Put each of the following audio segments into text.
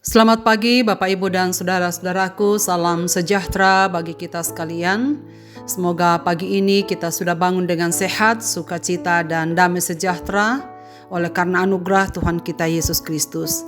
Selamat pagi Bapak Ibu dan saudara-saudaraku, salam sejahtera bagi kita sekalian. Semoga pagi ini kita sudah bangun dengan sehat, sukacita dan damai sejahtera oleh karena anugerah Tuhan kita Yesus Kristus.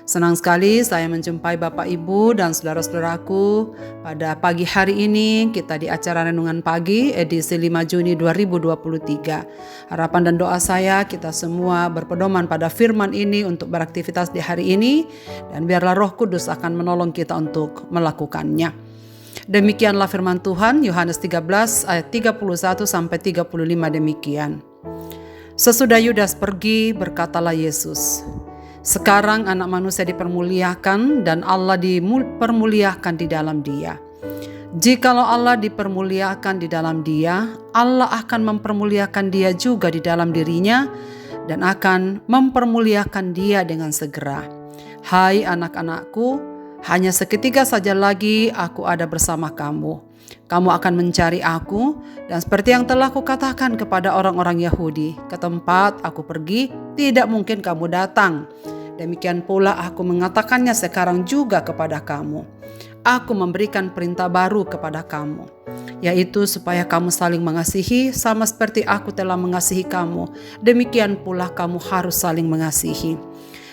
Senang sekali saya menjumpai Bapak Ibu dan saudara-saudaraku pada pagi hari ini. Kita di acara Renungan Pagi edisi 5 Juni 2023. Harapan dan doa saya kita semua berpedoman pada firman ini untuk beraktivitas di hari ini, dan biarlah Roh Kudus akan menolong kita untuk melakukannya. Demikianlah firman Tuhan, Yohanes 13 ayat 31 sampai 35 demikian. Sesudah Yudas pergi, berkatalah Yesus, "Sekarang anak manusia dipermuliakan dan Allah dipermuliakan di dalam dia. Jikalau Allah dipermuliakan di dalam dia, Allah akan mempermuliakan dia juga di dalam dirinya dan akan mempermuliakan dia dengan segera. Hai anak-anakku, hanya seketika saja lagi aku ada bersama kamu. Kamu akan mencari aku, dan seperti yang telah kukatakan kepada orang-orang Yahudi, ke tempat aku pergi tidak mungkin kamu datang. Demikian pula aku mengatakannya sekarang juga kepada kamu. Aku memberikan perintah baru kepada kamu, yaitu supaya kamu saling mengasihi sama seperti aku telah mengasihi kamu. Demikian pula kamu harus saling mengasihi.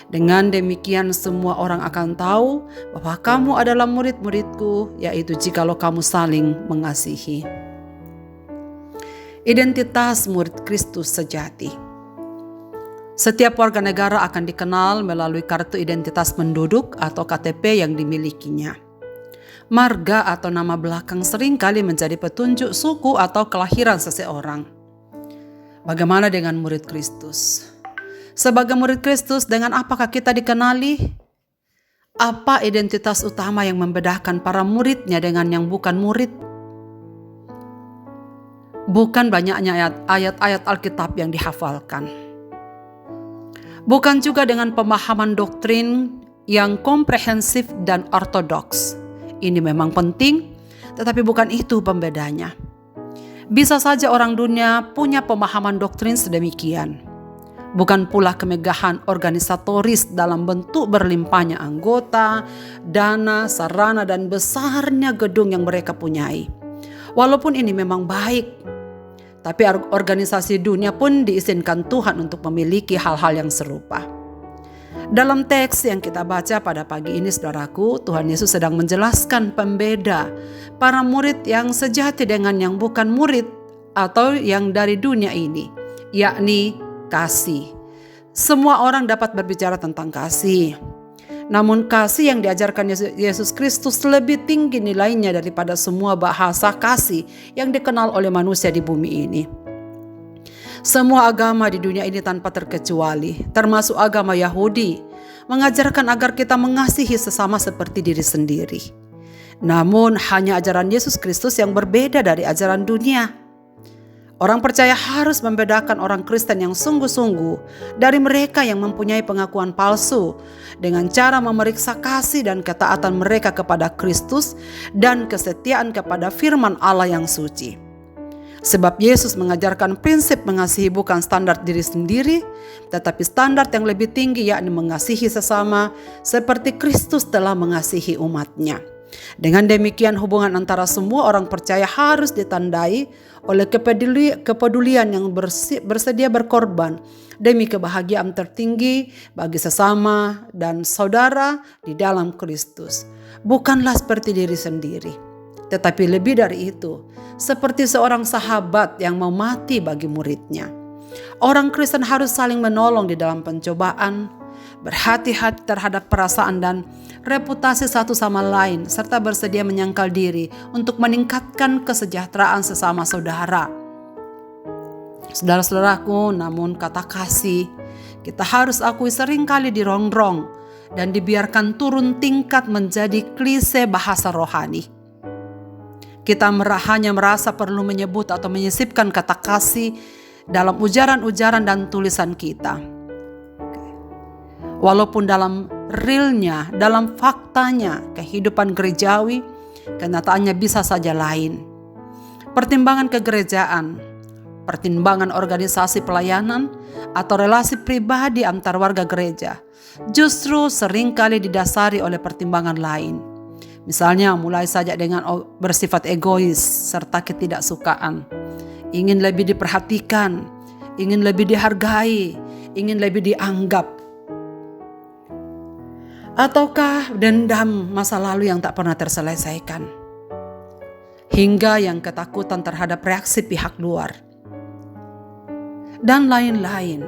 Dengan demikian semua orang akan tahu bahwa kamu adalah murid-muridku, yaitu jikalau kamu saling mengasihi." Identitas murid Kristus sejati. Setiap warga negara akan dikenal melalui kartu identitas penduduk atau KTP yang dimilikinya. Marga atau nama belakang seringkali menjadi petunjuk suku atau kelahiran seseorang. Bagaimana dengan murid Kristus? Sebagai murid Kristus, dengan apakah kita dikenali? Apa identitas utama yang membedakan para muridnya dengan yang bukan murid? Bukan banyaknya ayat-ayat Alkitab yang dihafalkan. Bukan juga dengan pemahaman doktrin yang komprehensif dan ortodoks. Ini memang penting, tetapi bukan itu pembedanya. Bisa saja orang dunia punya pemahaman doktrin sedemikian. Bukan pula kemegahan organisatoris dalam bentuk berlimpahnya anggota, dana, sarana, dan besarnya gedung yang mereka punyai. Walaupun ini memang baik, tapi organisasi dunia pun diizinkan Tuhan untuk memiliki hal-hal yang serupa. Dalam teks yang kita baca pada pagi ini, saudaraku, Tuhan Yesus sedang menjelaskan pembeda para murid yang sejati dengan yang bukan murid atau yang dari dunia ini, yakni kasih. Semua orang dapat berbicara tentang kasih. Namun kasih yang diajarkan Yesus Kristus lebih tinggi nilainya daripada semua bahasa kasih yang dikenal oleh manusia di bumi ini. Semua agama di dunia ini tanpa terkecuali, termasuk agama Yahudi, mengajarkan agar kita mengasihi sesama seperti diri sendiri. Namun hanya ajaran Yesus Kristus yang berbeda dari ajaran dunia. Orang percaya harus membedakan orang Kristen yang sungguh-sungguh dari mereka yang mempunyai pengakuan palsu dengan cara memeriksa kasih dan ketaatan mereka kepada Kristus dan kesetiaan kepada firman Allah yang suci. Sebab Yesus mengajarkan prinsip mengasihi bukan standar diri sendiri, tetapi standar yang lebih tinggi, yakni mengasihi sesama seperti Kristus telah mengasihi umatnya. Dengan demikian hubungan antara semua orang percaya harus ditandai oleh kepedulian yang bersedia berkorban demi kebahagiaan tertinggi bagi sesama dan saudara di dalam Kristus. Bukanlah seperti diri sendiri, tetapi lebih dari itu, seperti seorang sahabat yang mau mati bagi muridnya. Orang Kristen harus saling menolong di dalam pencobaan, berhati-hati terhadap perasaan dan reputasi satu sama lain, serta bersedia menyangkal diri untuk meningkatkan kesejahteraan sesama saudara. Saudara-saudaraku, namun kata kasih kita harus akui seringkali dirongrong dan dibiarkan turun tingkat menjadi klise bahasa rohani. Kita hanya merasa perlu menyebut atau menyisipkan kata kasih dalam ujaran-ujaran dan tulisan kita. Walaupun dalam realnya, dalam faktanya, kehidupan gerejawi, kenyataannya bisa saja lain. Pertimbangan kegerejaan, pertimbangan organisasi pelayanan, atau relasi pribadi antar warga gereja justru seringkali didasari oleh pertimbangan lain. Misalnya mulai saja dengan bersifat egois serta ketidaksukaan, ingin lebih diperhatikan, ingin lebih dihargai, ingin lebih dianggap. Ataukah dendam masa lalu yang tak pernah terselesaikan, hingga yang ketakutan terhadap reaksi pihak luar, dan lain-lain.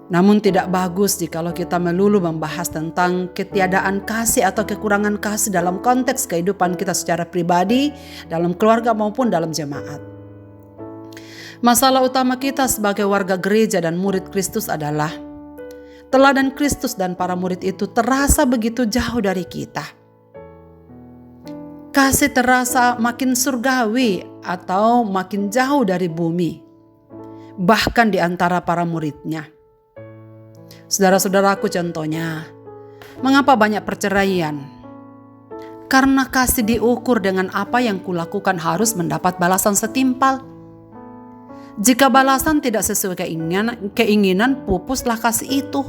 Namun tidak bagus jikalau kita melulu membahas tentang ketiadaan kasih atau kekurangan kasih dalam konteks kehidupan kita secara pribadi, dalam keluarga maupun dalam jemaat. Masalah utama kita sebagai warga gereja dan murid Kristus adalah teladan Kristus dan para murid itu terasa begitu jauh dari kita. Kasih terasa makin surgawi atau makin jauh dari bumi, bahkan di antara para muridnya. Saudara-saudaraku, contohnya, mengapa banyak perceraian? Karena kasih diukur dengan apa yang kulakukan harus mendapat balasan setimpal. Jika balasan tidak sesuai keinginan, pupuslah kasih itu.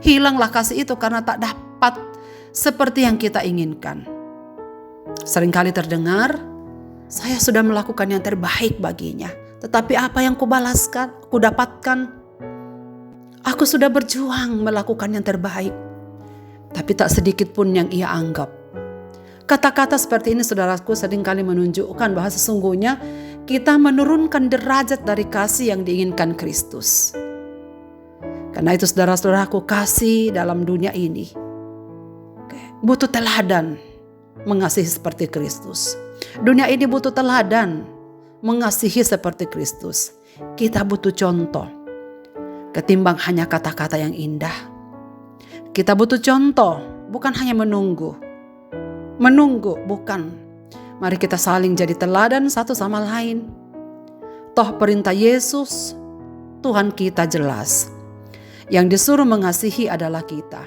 Hilanglah kasih itu karena tak dapat seperti yang kita inginkan. Seringkali terdengar, saya sudah melakukan yang terbaik baginya, tetapi apa yang kudapatkan? Aku sudah berjuang melakukan yang terbaik, tapi tak sedikit pun yang ia anggap. Kata-kata seperti ini, saudaraku, seringkali menunjukkan bahwa sesungguhnya kita menurunkan derajat dari kasih yang diinginkan Kristus. Karena itu, saudara-saudaraku, kasih dalam dunia ini butuh teladan mengasihi seperti Kristus. Dunia ini butuh teladan mengasihi seperti Kristus. Kita butuh contoh ketimbang hanya kata-kata yang indah. Kita butuh contoh, bukan hanya menunggu. Menunggu, bukan. Mari kita saling jadi teladan satu sama lain. Toh perintah Yesus, Tuhan kita jelas. Yang disuruh mengasihi adalah kita.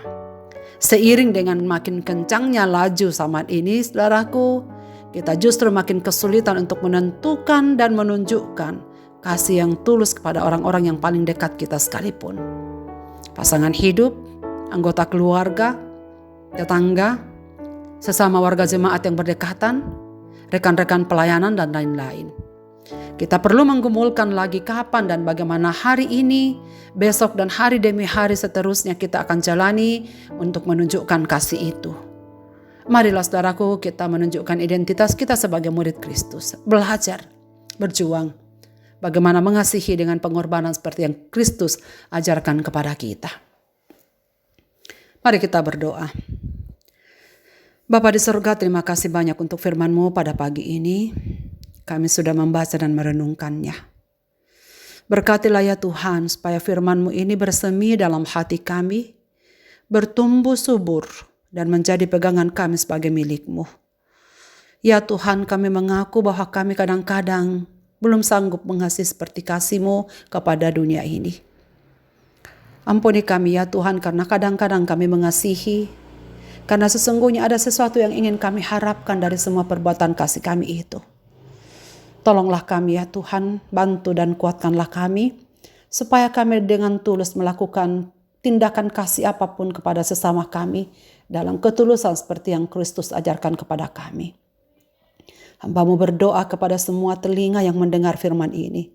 Seiring dengan makin kencangnya laju zaman ini, saudaraku, kita justru makin kesulitan untuk menentukan dan menunjukkan kasih yang tulus kepada orang-orang yang paling dekat kita sekalipun. Pasangan hidup, anggota keluarga, tetangga, sesama warga jemaat yang berdekatan, rekan-rekan pelayanan, dan lain-lain. Kita perlu menggumulkan lagi kapan dan bagaimana hari ini, besok, dan hari demi hari seterusnya kita akan jalani untuk menunjukkan kasih itu. Marilah saudaraku, kita menunjukkan identitas kita sebagai murid Kristus. Belajar, berjuang, bagaimana mengasihi dengan pengorbanan seperti yang Kristus ajarkan kepada kita. Mari kita berdoa. Bapa di surga, terima kasih banyak untuk firman-Mu pada pagi ini. Kami sudah membaca dan merenungkannya. Berkatilah ya Tuhan, supaya firman-Mu ini bersemi dalam hati kami, bertumbuh subur, dan menjadi pegangan kami sebagai milik-Mu. Ya Tuhan, kami mengaku bahwa kami kadang-kadang belum sanggup mengasihi seperti kasih-Mu kepada dunia ini. Ampuni kami ya Tuhan, karena kadang-kadang kami mengasihi, karena sesungguhnya ada sesuatu yang ingin kami harapkan dari semua perbuatan kasih kami itu. Tolonglah kami ya Tuhan, bantu dan kuatkanlah kami, supaya kami dengan tulus melakukan tindakan kasih apapun kepada sesama kami, dalam ketulusan seperti yang Kristus ajarkan kepada kami. Hamba-Mu berdoa kepada semua telinga yang mendengar firman ini,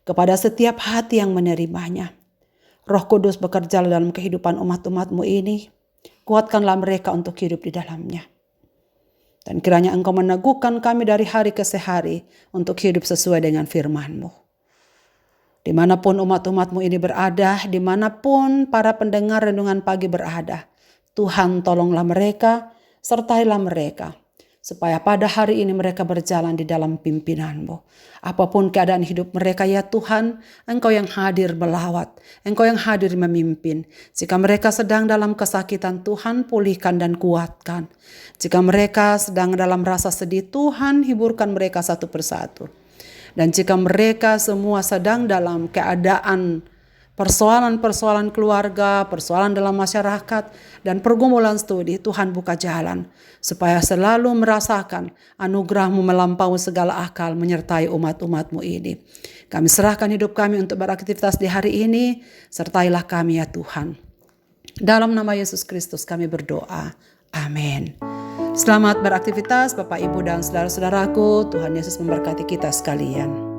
kepada setiap hati yang menerimanya. Roh Kudus bekerja dalam kehidupan umat-umat-Mu ini, kuatkanlah mereka untuk hidup di dalamnya. Dan kiranya Engkau meneguhkan kami dari hari ke hari untuk hidup sesuai dengan firman-Mu. Dimanapun umat-umat-Mu ini berada, dimanapun para pendengar renungan pagi berada, Tuhan tolonglah mereka, sertailah mereka, supaya pada hari ini mereka berjalan di dalam pimpinan-Mu. Apapun keadaan hidup mereka ya Tuhan, Engkau yang hadir melawat, Engkau yang hadir memimpin. Jika mereka sedang dalam kesakitan, Tuhan pulihkan dan kuatkan. Jika mereka sedang dalam rasa sedih, Tuhan hiburkan mereka satu persatu. Dan jika mereka semua sedang dalam keadaan persoalan-persoalan keluarga, persoalan dalam masyarakat, dan pergumulan studi, Tuhan buka jalan supaya selalu merasakan anugerah-Mu melampaui segala akal menyertai umat-umat-Mu ini. Kami serahkan hidup kami untuk beraktivitas di hari ini, sertailah kami ya Tuhan. Dalam nama Yesus Kristus kami berdoa. Amin. Selamat beraktivitas Bapak, Ibu, dan saudara-saudaraku. Tuhan Yesus memberkati kita sekalian.